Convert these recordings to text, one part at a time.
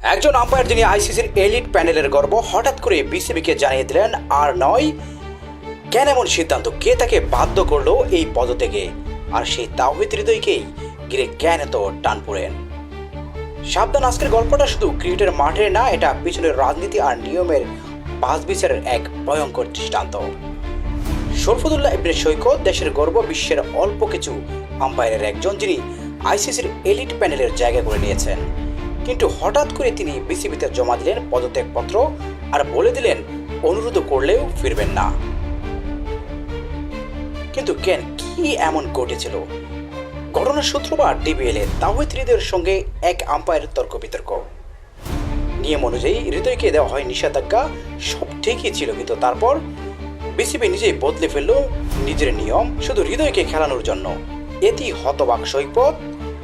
একজন আম্পায়ার যিনি আইসিসির এলিট প্যানেলের গর্ব হঠাৎ করে বিসিবিকে জানিয়ে দিলেন আর নয়। কেন এমন সিদ্ধান্ত, কে তাকে বাধ্য করলো এই পদত্যাগে, আর সেই তাওহিদ হৃদয়কেই ঘিরে কেন এত টান পড়েন? সাবধান, আজকের গল্পটা শুধু ক্রিকেটের মাঠে না, এটা পিছনের রাজনীতি আর নিয়মের বাজ বিচারের এক ভয়ঙ্কর দৃষ্টান্ত। শরফুদুল্লাহ ইবনে সৈকত দেশের গর্ব, বিশ্বের অল্প কিছু আম্পায়ারের একজন যিনি আইসিসির এলিট প্যানেলের জায়গা করে নিয়েছেন। কিন্তু হঠাৎ করে তিনি বিসিবিতে জমা দিলেন পদত্যাগপত্র আর বলে দিলেন অনুরোধ করলেও ফিরবেন না। কিন্তু কেন, কি এমন ঘটেছিল? ঘটনার সূত্র বা ডিবিএল-এ তাওহিদ হৃদয়ের সঙ্গে এক আম্পায়ারের তর্ক বিতর্ক। নিয়ম অনুযায়ী হৃদয়কে দেওয়া হয় নিষেধাজ্ঞা, সব ঠিকই ছিল, কিন্তু তারপর বিসিবি নিজেই বদলে ফেলল নিজের নিয়ম শুধু হৃদয়কে খেলানোর জন্য। এতেই হতবাক সৈকত,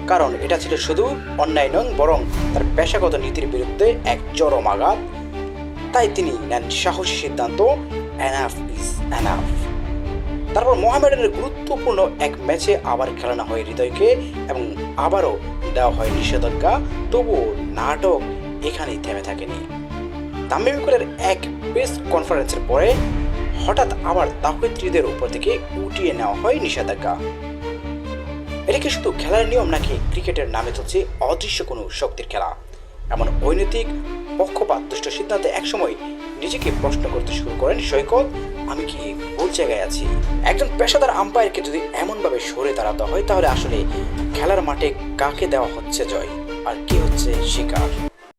কারণ এটা ছিল শুধু অন্যায় নয়, বরং তার পেশাগত নীতির বিরুদ্ধে এক চরম আঘাত। তাই তিনি নেন সাহসী সিদ্ধান্ত, এনাফ ইজ এনাফ। তারপর মোহামেডানের গুরুত্বপূর্ণ এক ম্যাচে আবার খেলানো হয় হৃদয়কে এবং আবারও দেওয়া হয় নিষেধাজ্ঞা। তবুও নাটক এখানেই থেমে থাকেনি। তামিম ইকবালের এক প্রেস কনফারেন্সের পরে হঠাৎ আবার তাওহিদ হৃদয়ের উপর থেকে উঠিয়ে নেওয়া হয় নিষেধাজ্ঞা। এটা কি শুধু খেলার নিয়ম, নাকি ক্রিকেটের নামে চলছে অদৃশ্য কোনো শক্তির খেলা? এমন অনৈতিক, পক্ষপাত দুষ্ট সিদ্ধান্তে একসময় নিজেকে প্রশ্ন করতে শুরু করেন সৈকত, আমি কি ভুল জায়গায় আছি? একজন পেশাদার আম্পায়ারকে যদি এমনভাবে সরে দাঁড়াতে হয়, তাহলে আসলে খেলার মাঠে কাকে দেওয়া হচ্ছে জয় আর কি হচ্ছে শিকার?